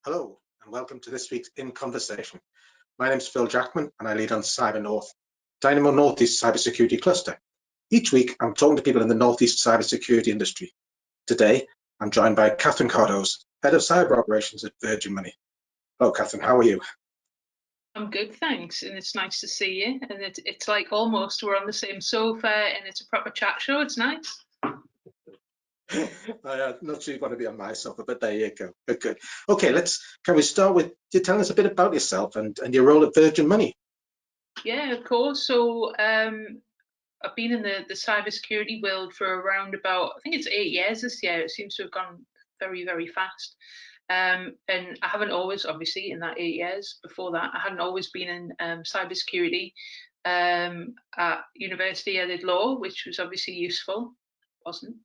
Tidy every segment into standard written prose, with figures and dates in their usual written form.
Hello, and welcome to this week's In Conversation. My name is Phil Jackman, and I lead on CyberNorth, Dynamo Northeast cybersecurity cluster. Each week, I'm talking to people in the Northeast cybersecurity industry. Today, I'm joined by Kathryn Cardose, Head of Cyber Operations at Virgin Money. Hello, Kathryn, how are you? I'm good, thanks, and it's nice to see you. And it's like almost we're on the same sofa, and it's a proper chat show. It's nice. I'm not sure you want to be on my sofa, but there you go. Good. Okay, can we start with you telling us a bit about yourself and your role at Virgin Money? Yeah, of course. So I've been in the cybersecurity world for around about, I think it's 8 years this year. It seems to have gone very, very fast. And I haven't always, obviously, in that 8 years before that, I hadn't always been in cybersecurity. At university, I did law, which was obviously useful. Wasn't,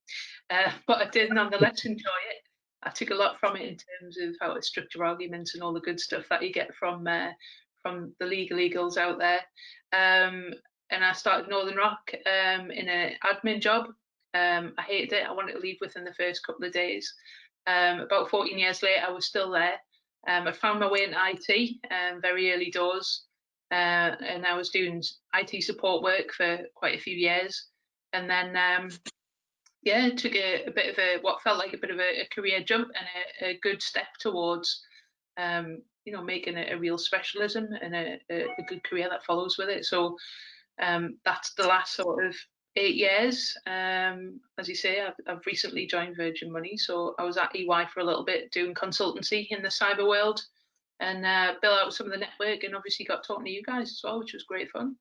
but I did nonetheless enjoy it. I took a lot from it in terms of how to structure arguments and all the good stuff that you get from the legal eagles out there. And I started Northern Rock in an admin job. I hated it. I wanted to leave within the first couple of days. About 14 years later, I was still there. I found my way into IT very early doors, and I was doing IT support work for quite a few years. And then yeah, took a bit of what felt like a bit of a career jump and a good step towards making it a real specialism and a good career that follows with it. So that's the last sort of 8 years. As you say, I've recently joined Virgin Money, so I was at EY for a little bit doing consultancy in the cyber world and built out some of the network, and obviously got talking to you guys as well, which was great fun.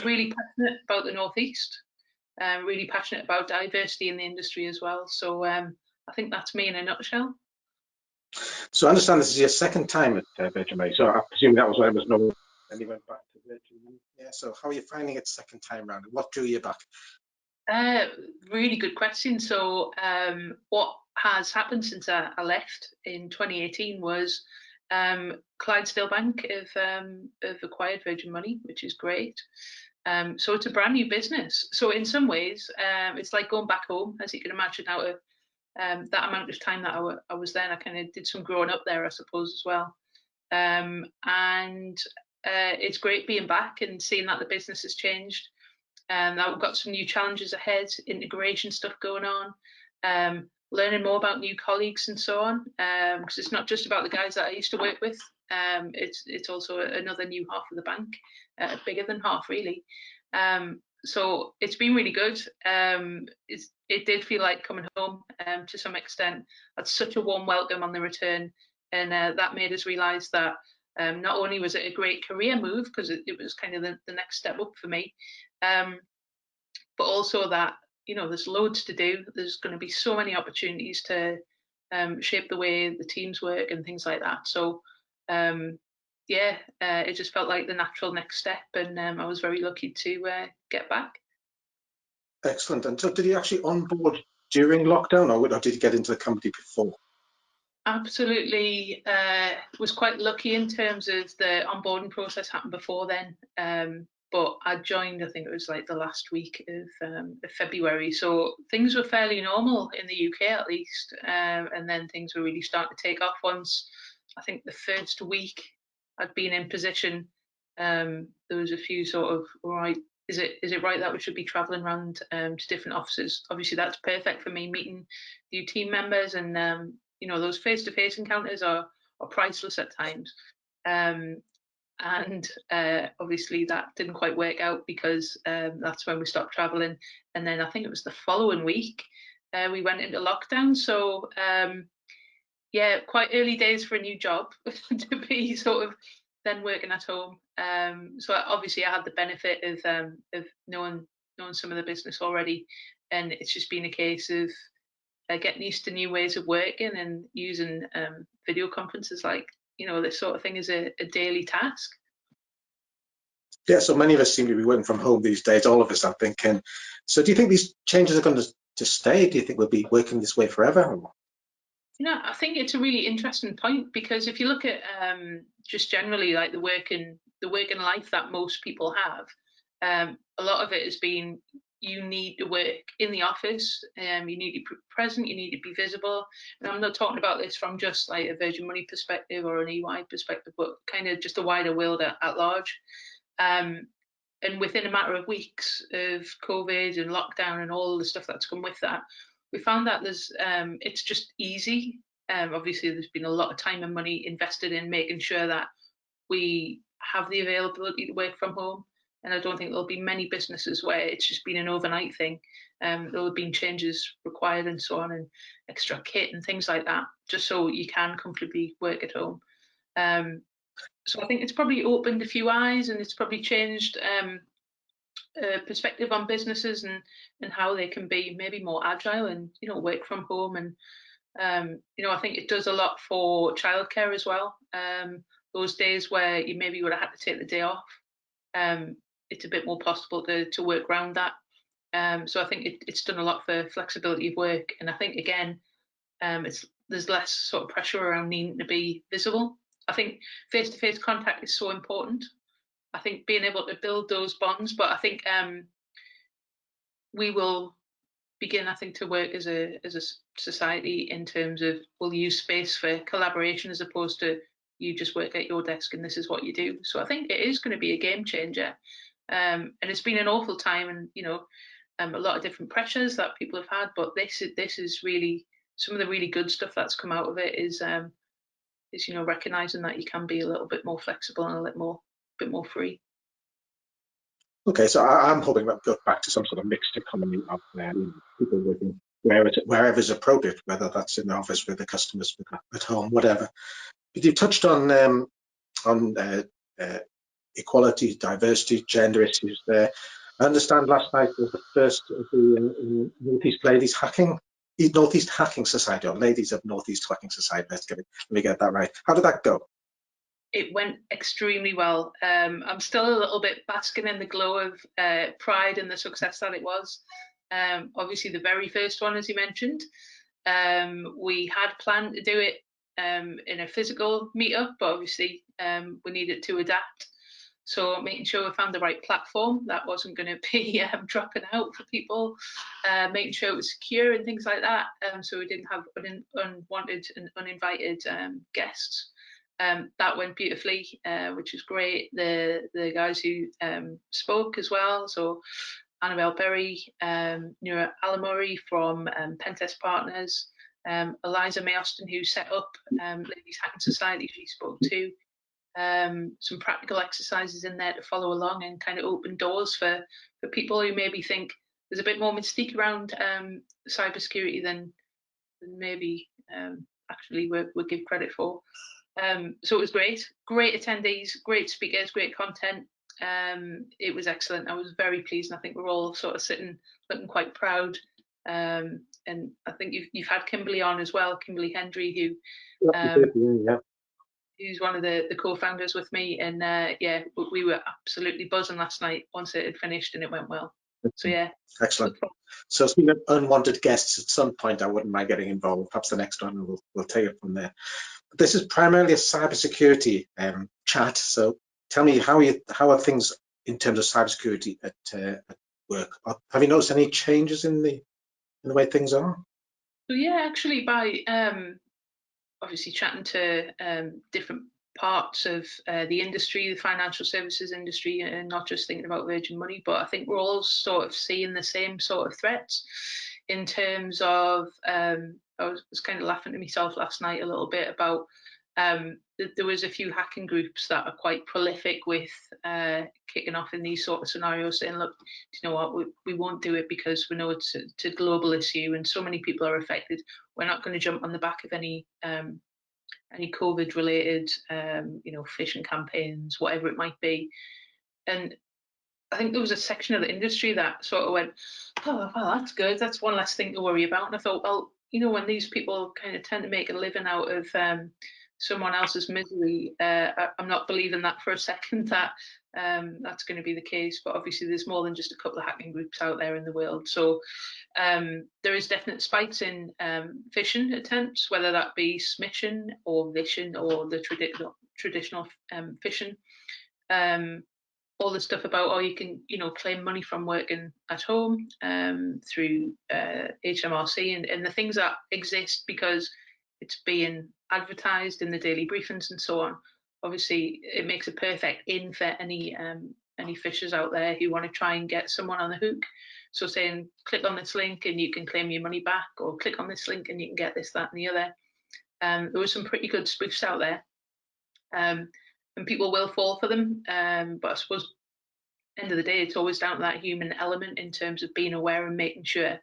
Really passionate about the Northeast. Really passionate about diversity in the industry as well. So I think that's me in a nutshell. So I understand this is your second time at Virgin Money. So I presume that was when it was no, and you went back to Virgin Money. Yeah. So how are you finding it second time round? What drew you back? Really good question. So what has happened since I left in 2018 was Clydesdale Bank have acquired Virgin Money, which is great. So it's a brand new business. So in some ways, it's like going back home, as you can imagine, out of that amount of time that I was there. And I kind of did some growing up there, I suppose, as well. And it's great being back and seeing that the business has changed. That we've got some new challenges ahead, integration stuff going on, learning more about new colleagues and so on. Because it's not just about the guys that I used to work with. It's also another new half of the bank, bigger than half really. So it's been really good. It did feel like coming home to some extent. Had such a warm welcome on the return, and that made us realise that not only was it a great career move because it was kind of the next step up for me, but also that there's loads to do. There's going to be so many opportunities to shape the way the teams work and things like that. So it just felt like the natural next step, and I was very lucky to get back. Excellent. And so did you actually onboard during lockdown, or did you get into the company before? Absolutely. Was quite lucky in terms of the onboarding process happened before then. But I joined, I think it was like the last week of February. So things were fairly normal in the UK at least. And then things were really starting to take off once, I think the first week I'd been in position. There was a few sort of, all right, is it right that we should be travelling around to different offices? Obviously, that's perfect for me, meeting new team members, and those face-to-face encounters are priceless at times. And obviously that didn't quite work out because that's when we stopped travelling. And then I think it was the following week we went into lockdown. So quite early days for a new job to be sort of then working at home. So obviously I had the benefit of knowing some of the business already, and it's just been a case of getting used to new ways of working and using video conferences like this sort of thing is a daily task. Yeah, so many of us seem to be working from home these days, all of us, I think. And so do you think these changes are going to stay? Do you think we'll be working this way forever? I think it's a really interesting point, because if you look at just generally like the working life that most people have, a lot of it has been you need to work in the office, you need to be present, you need to be visible. And I'm not talking about this from just like a Virgin Money perspective or an EY perspective, but kind of just a wider world at large. And within a matter of weeks of COVID and lockdown and all the stuff that's come with that, we found that it's just easy. Obviously, there's been a lot of time and money invested in making sure that we have the availability to work from home. And I don't think there'll be many businesses where it's just been an overnight thing. There'll have been changes required and so on, and extra kit and things like that, just so you can comfortably work at home. So I think it's probably opened a few eyes, and it's probably changed perspective on businesses and how they can be maybe more agile and work from home. And I think it does a lot for childcare as well. Those days where you maybe would have had to take the day off, it's a bit more possible to work around that. So I think it's done a lot for flexibility of work, and I think again, there's less sort of pressure around needing to be visible. I think face-to-face contact is so important. I think being able to build those bonds, but I think we will begin, I think, to work as a society in terms of we'll use space for collaboration as opposed to you just work at your desk and this is what you do. So I think it is going to be a game changer, and it's been an awful time, and a lot of different pressures that people have had. But this is really some of the really good stuff that's come out of it is recognizing that you can be a little bit more flexible and a bit more free. Okay, so I'm hoping that goes back to some sort of mixed economy of people working wherever is appropriate, whether that's in the office with the customers, at home, whatever. But you touched on equality, diversity, gender issues there. I understand last night was the first of the Northeast Ladies Hacking, Northeast Hacking Society, or Ladies of Northeast Hacking Society. Let me get that right. How did that go? It went extremely well. I'm still a little bit basking in the glow of pride and the success that it was. Obviously, the very first one, as you mentioned, we had planned to do it in a physical meetup, but obviously we needed to adapt. So making sure we found the right platform that wasn't going to be dropping out for people, making sure it was secure and things like that, so we didn't have unwanted and uninvited guests. That went beautifully, which is great. The guys who spoke as well, so Annabelle Berry, Nura Alamori from Pentest Partners, Eliza May Austin, who set up Ladies Hacking Society, she spoke to. Some practical exercises in there to follow along and kind of open doors for people who maybe think there's a bit more mystique around cybersecurity than maybe actually we give credit for. So it was great attendees, great speakers, great content. It was excellent. I was very pleased, and I think we're all sort of looking quite proud. And I think you've had Kimberly on as well, Kimberly Hendry, who who's one of the co-founders with me, and we were absolutely buzzing last night once it had finished and it went well. So yeah, excellent. So speaking of unwanted guests, at some point I wouldn't mind getting involved. Perhaps the next one we'll take it from there. But this is primarily a cybersecurity chat. So tell me, how are things in terms of cybersecurity at work? Have you noticed any changes in the way things are? So yeah, actually, by obviously chatting to different parts of the industry, the financial services industry, and not just thinking about Virgin Money, but I think we're all sort of seeing the same sort of threats in terms of, I was kind of laughing to myself last night a little bit about, there was a few hacking groups that are quite prolific with kicking off in these sort of scenarios, saying, look, you know what, we won't do it because we know it's a global issue and so many people are affected. We're not going to jump on the back of any COVID related, phishing campaigns, whatever it might be. And I think there was a section of the industry that sort of went, oh, well, that's good. That's one less thing to worry about. And I thought, well, when these people kind of tend to make a living out of someone else's misery, I'm not believing that for a second that that's going to be the case. But obviously, there's more than just a couple of hacking groups out there in the world. So there is definite spikes in phishing attempts, whether that be smishing or vishing or the traditional phishing. all the stuff about, oh, you can, claim money from working at home through HMRC and the things that exist because it's being advertised in the daily briefings and so on. Obviously, it makes a perfect in for any fishers out there who want to try and get someone on the hook. So saying, click on this link and you can claim your money back, or click on this link and you can get this, that, and the other. There were some pretty good spoofs out there. And people will fall for them. But I suppose end of the day, it's always down to that human element in terms of being aware and making sure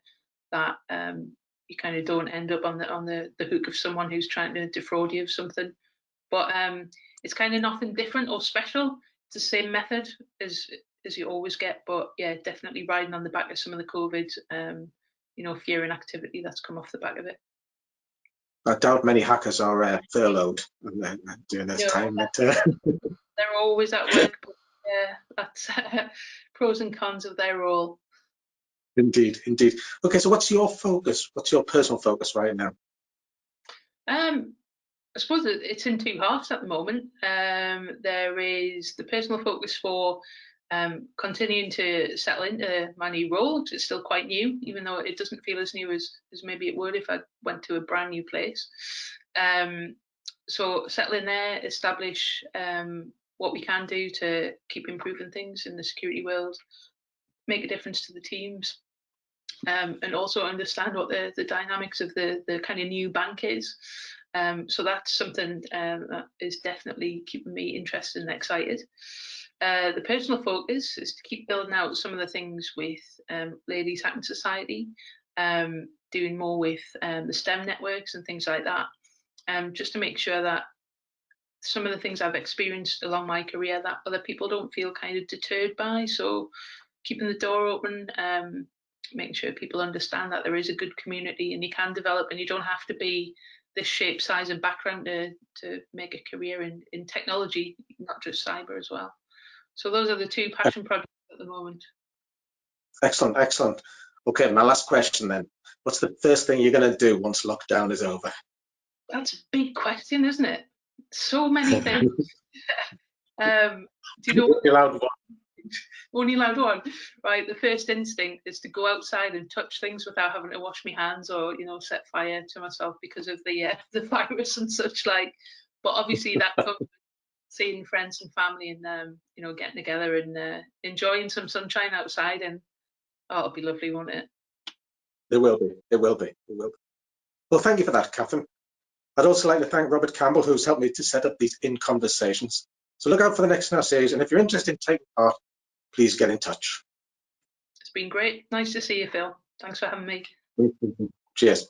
that you kind of don't end up on the hook of someone who's trying to defraud you of something. But it's kind of nothing different or special. It's the same method as you always get. But yeah, definitely riding on the back of some of the COVID, fear and activity that's come off the back of it. I doubt many hackers are furloughed during this time. They're always at work, but yeah, that's pros and cons of their role. Indeed, indeed. Okay, so what's your focus? What's your personal focus right now? I suppose it's in two halves at the moment. There is the personal focus for continuing to settle into my new role. It's still quite new, even though it doesn't feel as new as maybe it would if I went to a brand new place. So settle in there, establish what we can do to keep improving things in the security world, make a difference to the teams, and also understand what the dynamics of the kind of new bank is. So that's something that is definitely keeping me interested and excited. The personal focus is to keep building out some of the things with Ladies Hacking Society, doing more with the STEM networks and things like that, just to make sure that some of the things I've experienced along my career that other people don't feel kind of deterred by. So keeping the door open, making sure people understand that there is a good community and you can develop, and you don't have to be this shape, size and background to make a career in technology, not just cyber as well. So those are the two passion projects at the moment. Excellent, excellent. Okay, my last question then. What's the first thing you're going to do once lockdown is over? That's a big question, isn't it? So many things. Do you know? Only allowed one. Only allowed one, right? The first instinct is to go outside and touch things without having to wash my hands or set fire to myself because of the virus and such like. But obviously that comes with seeing friends and family and getting together and enjoying some sunshine outside, and it'll be lovely, won't it? It will be. It will be. It will be. Well, thank you for that, Kathryn. I'd also like to thank Robert Campbell, who's helped me to set up these in conversations. So look out for the next in our series, and if you're interested in taking part, please get in touch. It's been great. Nice to see you, Phil. Thanks for having me. Cheers.